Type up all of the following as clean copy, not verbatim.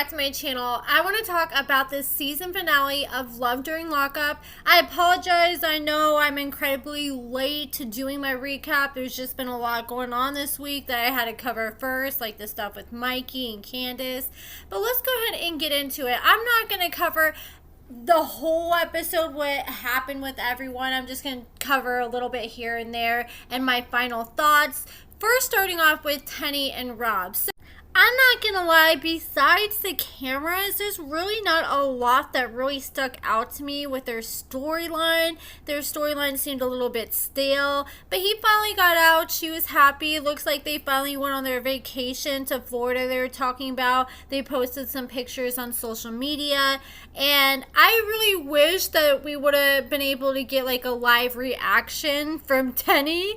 back to my channel. I want to talk about this season finale of Love During Lockup. I apologize. I know I'm incredibly late to doing my recap. There's just been a lot going on this week that I had to cover first, like the stuff with Mikey and Candice. But let's go ahead and get into it. I'm not going to cover the whole episode, what happened with everyone. I'm just going to cover a little bit here and there and my final thoughts. First, starting off with Tenny and Rob. So I'm not gonna lie, besides the cameras, there's really not a lot that really stuck out to me with their storyline. Their storyline seemed a little bit stale, but he finally got out. She was happy. It looks like they finally went on their vacation to Florida they were talking about. They posted some pictures on social media, and I really wish that we would have been able to get like a live reaction from Tenny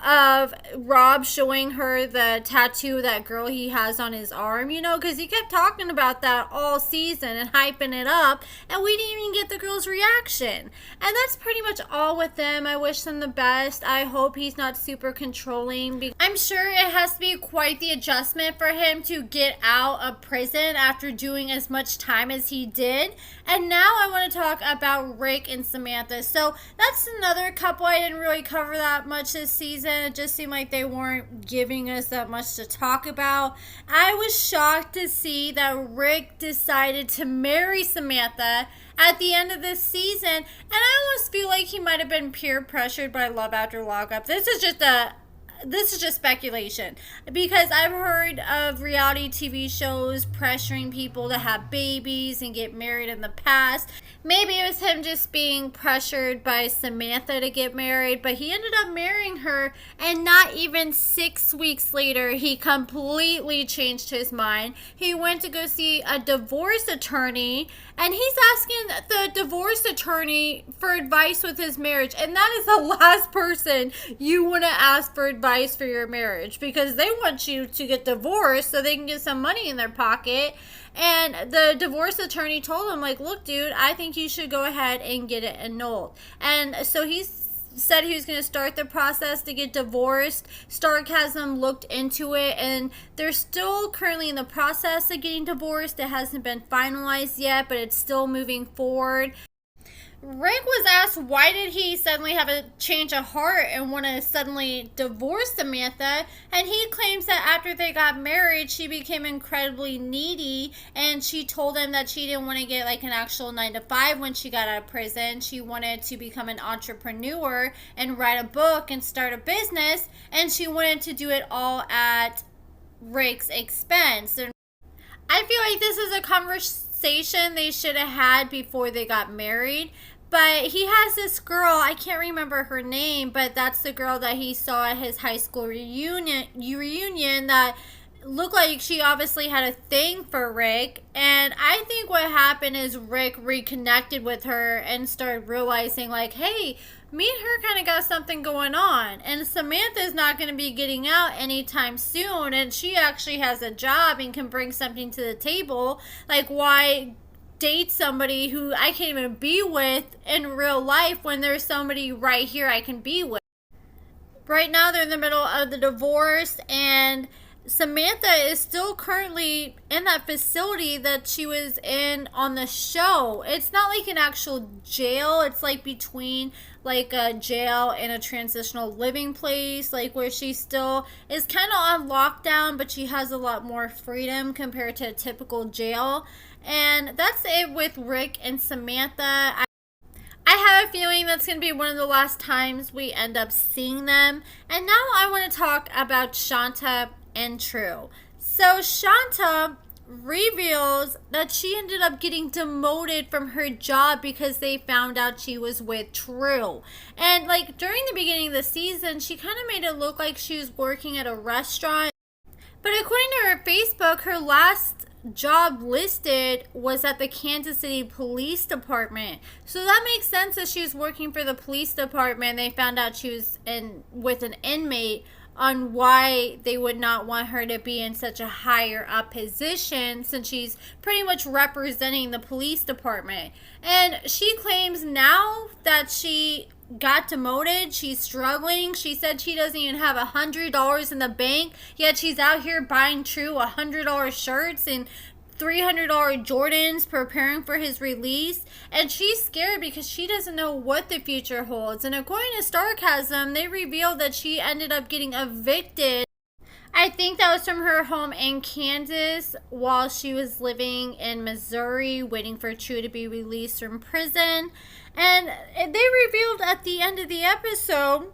of Rob showing her the tattoo that girl he has on his arm, you know, because he kept talking about that all season and hyping it up, and we didn't even get the girl's reaction. And that's pretty much all with them. I wish them the best. I hope he's not super controlling. I'm sure it has to be quite the adjustment for him to get out of prison after doing as much time as he did. And now I want to talk about Rick and Samantha. So that's another couple I didn't really cover that much this season. It just seemed like they weren't giving us that much to talk about. I was shocked to see that Rick decided to marry Samantha at the end of this season, and I almost feel like he might have been peer pressured by Love After Lockup. This is just speculation, because I've heard of reality TV shows pressuring people to have babies and get married in the past. Maybe it was him just being pressured by Samantha to get married, but he ended up marrying her, and not even 6 weeks later, he completely changed his mind. He went to go see a divorce attorney, and he's asking the divorce attorney for advice with his marriage, and that is the last person you want to ask for advice for your marriage, because they want you to get divorced so they can get some money in their pocket. And the divorce attorney told him, like, look, dude, I think you should go ahead and get it annulled. And so he's said he was going to start the process to get divorced. Stark has them looked into it, and they're still currently in the process of getting divorced. It hasn't been finalized yet, but it's still moving forward. Rick was asked why did he suddenly have a change of heart and want to suddenly divorce Samantha, and he claims that after they got married, she became incredibly needy, and she told him that she didn't want to get like an actual 9-to-5 when she got out of prison. She wanted to become an entrepreneur and write a book and start a business, and she wanted to do it all at Rick's expense. And I feel like this is a conversation they should have had before they got married. But he has this girl, I can't remember her name, but that's the girl that he saw at his high school reunion that looked like she obviously had a thing for Rick. And I think what happened is Rick reconnected with her and started realizing, like, hey, me and her kind of got something going on, and Samantha's not going to be getting out anytime soon, and she actually has a job and can bring something to the table. Like, why date somebody who I can't even be with in real life when there's somebody right here I can be with? Right now they're in the middle of the divorce, and Samantha is still currently in that facility that she was in on the show. It's not like an actual jail. It's like between like a jail and a transitional living place, like where she still is kind of on lockdown, but she has a lot more freedom compared to a typical jail. And that's it with Rick and Samantha. I have a feeling that's going to be one of the last times we end up seeing them. And now I want to talk about Shonta and True. So Shonta reveals that she ended up getting demoted from her job because they found out she was with True. And like during the beginning of the season, she kind of made it look like she was working at a restaurant. But according to her Facebook, her last job listed was at the Kansas City Police Department. So that makes sense that she was working for the police department. They found out she was with an inmate, on why they would not want her to be in such a higher up position, since she's pretty much representing the police department. And she claims now that she got demoted, she's struggling. She said she doesn't even have $100 in the bank, yet she's out here buying True $100 shirts and $300 Jordans preparing for his release, and she's scared because she doesn't know what the future holds. And according to Sarcasm, they revealed that she ended up getting evicted. I think that was from her home in Kansas while she was living in Missouri, waiting for True to be released from prison. And they revealed at the end of the episode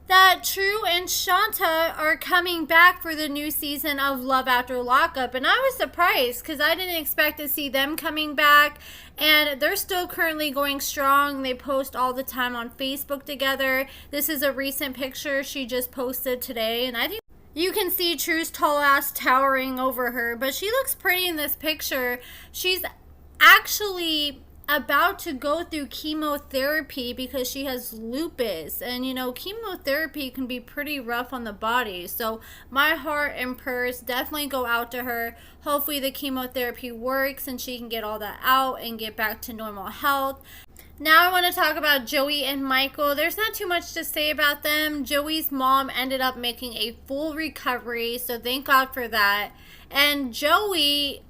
that True and Shonta are coming back for the new season of Love After Lockup. And I was surprised because I didn't expect to see them coming back. And they're still currently going strong. They post all the time on Facebook together. This is a recent picture she just posted today. And I think you can see True's tall ass towering over her. But she looks pretty in this picture. She's actually about to go through chemotherapy because she has lupus, and you know, chemotherapy can be pretty rough on the body. So my heart and prayers definitely go out to her. Hopefully the chemotherapy works and she can get all that out and get back to normal health. Now I want to talk about Joey and Michael. There's not too much to say about them. Joey's mom ended up making a full recovery, so thank God for that. And Joey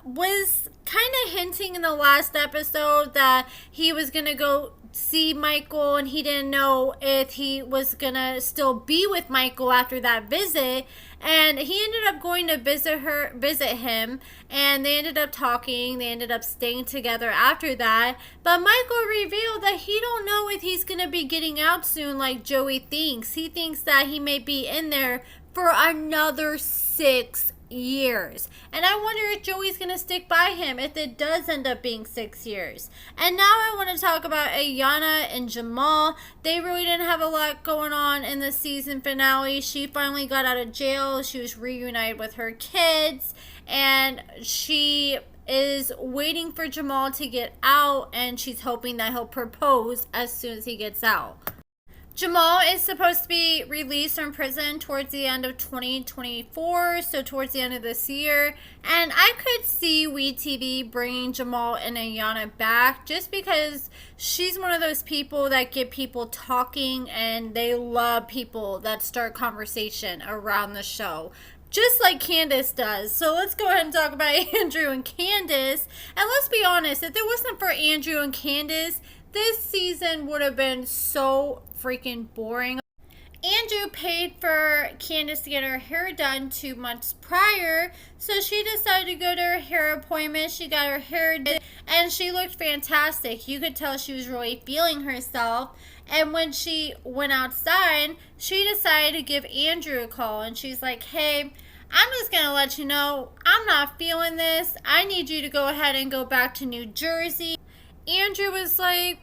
was kind of hinting in the last episode that he was going to go see Michael, and he didn't know if he was going to still be with Michael after that visit. And he ended up going to visit him, and they ended up talking. They ended up staying together after that. But Michael revealed that he don't know if he's going to be getting out soon like Joey thinks. He thinks that he may be in there for another 6 years. And I wonder if Joey's going to stick by him if it does end up being 6 years. And now I want to talk about Ayanna and Jamal. They really didn't have a lot going on in the season finale. She finally got out of jail. She was reunited with her kids, and she is waiting for Jamal to get out, and she's hoping that he'll propose as soon as he gets out. Jamal is supposed to be released from prison towards the end of 2024, so towards the end of this year. And I could see WeTV bringing Jamal and Ayanna back just because she's one of those people that get people talking, and they love people that start conversation around the show, just like Candice does. So let's go ahead and talk about Andrew and Candice. And let's be honest, if it wasn't for Andrew and Candice, this season would have been so freaking boring. Andrew paid for Candice to get her hair done 2 months prior, so she decided to go to her hair appointment. She got her hair done, and she looked fantastic. You could tell she was really feeling herself. And when she went outside, she decided to give Andrew a call, and she's like, hey, I'm just going to let you know, I'm not feeling this. I need you to go ahead and go back to New Jersey. Andrew was like,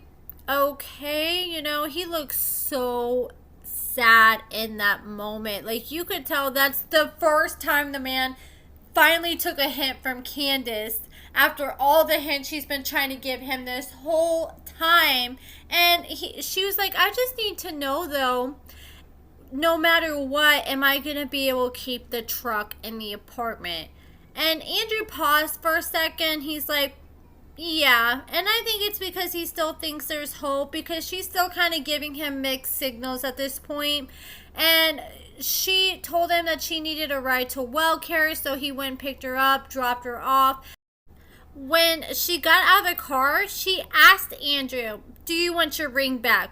okay, you know, he looks so sad in that moment. Like, you could tell that's the first time the man finally took a hint from Candice after all the hints she's been trying to give him this whole time. And she was like, I just need to know, though, no matter what, am I going to be able to keep the truck in the apartment? And Andrew paused for a second. He's like, yeah, and I think it's because he still thinks there's hope, because she's still kind of giving him mixed signals at this point. And she told him that she needed a ride to WellCare, so he went and picked her up, dropped her off. When she got out of the car, she asked Andrew, do you want your ring back?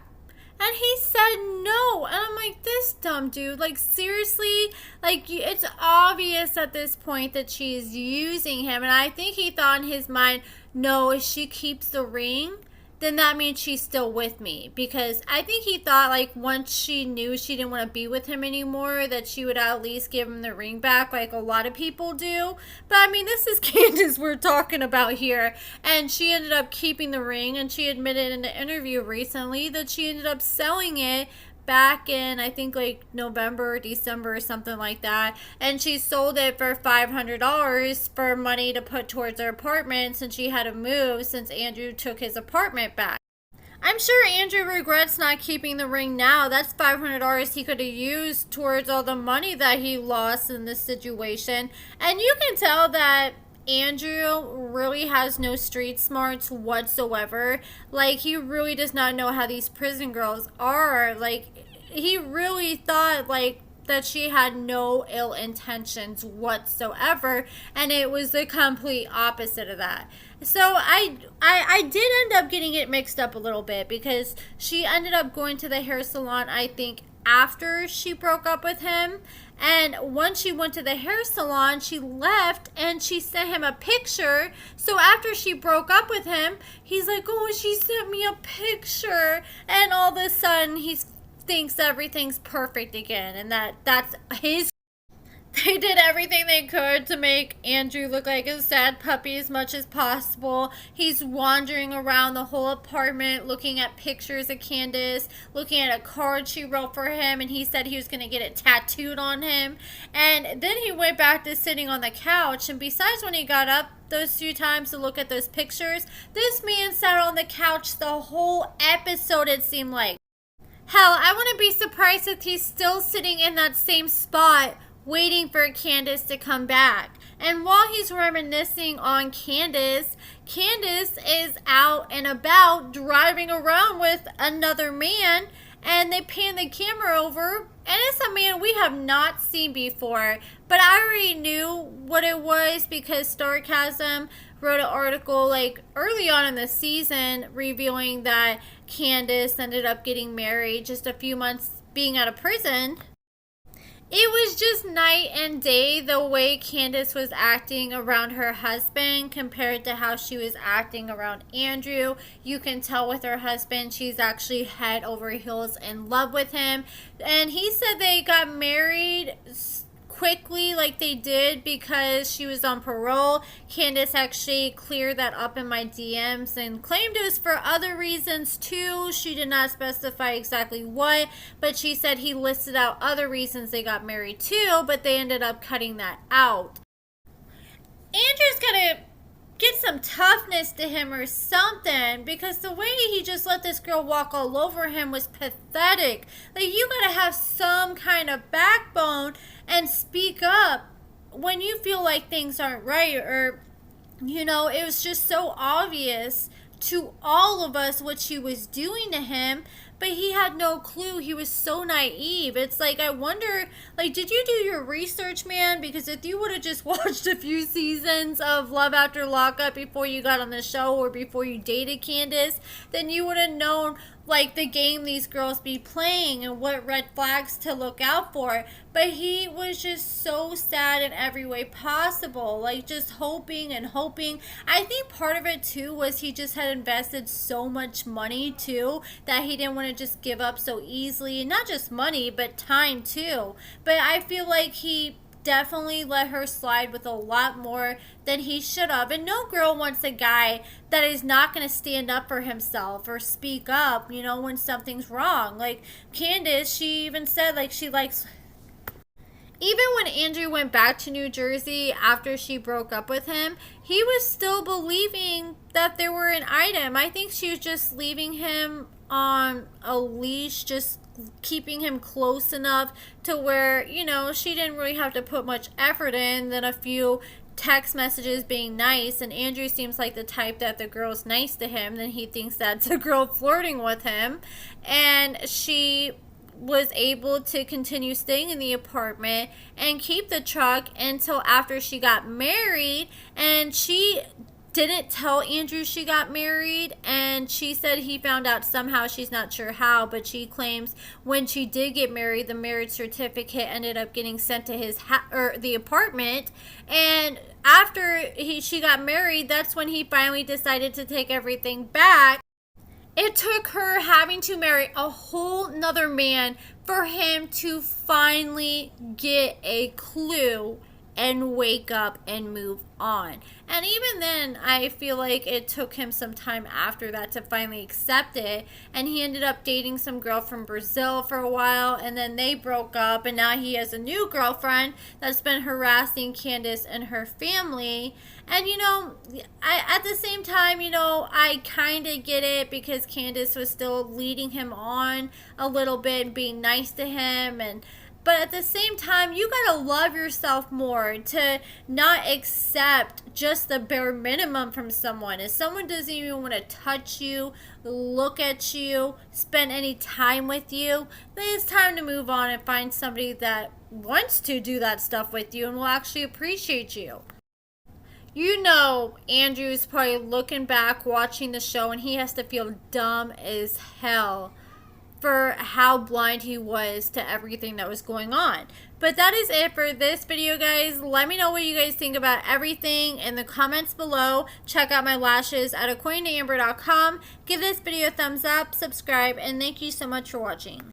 And he said no. And I'm like, this dumb dude. Like, seriously? Like, it's obvious at this point that she's using him. And I think he thought in his mind, no, if she keeps the ring, then that means she's still with me. Because I think he thought, like, once she knew she didn't want to be with him anymore, that she would at least give him the ring back, like a lot of people do. But, I mean, this is Candice we're talking about here. And she ended up keeping the ring, and she admitted in an interview recently that she ended up selling it back in, I think, like November or December or something like that. And she sold it for $500 for money to put towards her apartment since she had to move since Andrew took his apartment back. I'm sure Andrew regrets not keeping the ring now. That's $500 he could have used towards all the money that he lost in this situation. And you can tell that Andrew really has no street smarts whatsoever. Like, he really does not know how these prison girls are. Like, he really thought, like, that she had no ill intentions whatsoever, and it was the complete opposite of that. So I did end up getting it mixed up a little bit, because she ended up going to the hair salon, I think, after she broke up with him. And once she went to the hair salon, she left and she sent him a picture. So after she broke up with him, he's like, oh, she sent me a picture. And all of a sudden, he thinks everything's perfect again. And that's his. They did everything they could to make Andrew look like a sad puppy as much as possible. He's wandering around the whole apartment looking at pictures of Candice, looking at a card she wrote for him, and he said he was going to get it tattooed on him. And then he went back to sitting on the couch, and besides when he got up those few times to look at those pictures, this man sat on the couch the whole episode, it seemed like. Hell, I wouldn't be surprised if he's still sitting in that same spot waiting for Candice to come back. And while he's reminiscing on Candice, Candice is out and about driving around with another man, and they pan the camera over, and it's a man we have not seen before. But I already knew what it was, because Sarcasm wrote an article like early on in the season revealing that Candice ended up getting married just a few months being out of prison. It was just night and day the way Candice was acting around her husband compared to how she was acting around Andrew. You can tell with her husband, she's actually head over heels in love with him. And he said they got married quickly like they did because she was on parole. Candice actually cleared that up in my DMs and claimed it was for other reasons too. She did not specify exactly what, but she said he listed out other reasons they got married too, but they ended up cutting that out. Andrew's gonna get some toughness to him or something, because the way he just let this girl walk all over him was pathetic. Like, you gotta have some kind of backbone and speak up when you feel like things aren't right, or, you know, it was just so obvious to all of us what she was doing to him, but he had no clue. He was so naive. It's like, I wonder, like, did you do your research, man? Because if you would have just watched a few seasons of Love After Lockup before you got on the show, or before you dated Candice, then you would have known, like, the game these girls be playing and what red flags to look out for. But he was just so sad in every way possible, like, just hoping and hoping. I think part of it too was he just had invested so much money too that he didn't want to just give up so easily. Not just money, but time too. But I feel like he definitely let her slide with a lot more than he should have. And no girl wants a guy that is not going to stand up for himself or speak up, you know, when something's wrong. Like Candice, she even said, like, she likes... Even when Andrew went back to New Jersey after she broke up with him, he was still believing that they were an item. I think she was just leaving him on a leash, just keeping him close enough to where, you know, she didn't really have to put much effort in than a few text messages being nice. And Andrew seems like the type that the girl's nice to him, then he thinks that's a girl flirting with him. And she was able to continue staying in the apartment and keep the truck until after she got married. And she didn't tell Andrew she got married, and she said he found out somehow. She's not sure how, but she claims when she did get married, the marriage certificate ended up getting sent to his the apartment. And after she got married, that's when he finally decided to take everything back. It took her having to marry a whole nother man for him to finally get a clue and wake up and move on. And even then, I feel like it took him some time after that to finally accept it. And he ended up dating some girl from Brazil for a while, and then they broke up, and now he has a new girlfriend that's been harassing Candice and her family. And, you know, at the same time, you know, I kind of get it, because Candice was still leading him on a little bit and being nice to him. But But at the same time, you gotta love yourself more to not accept just the bare minimum from someone. If someone doesn't even want to touch you, look at you, spend any time with you, then it's time to move on and find somebody that wants to do that stuff with you and will actually appreciate you. You know, Andrew's probably looking back watching the show and he has to feel dumb as hell for how blind he was to everything that was going on. But that is it for this video, guys. Let me know what you guys think about everything in the comments below. Check out my lashes at AccordingtoAmber.com. Give this video a thumbs up, subscribe, and thank you so much for watching.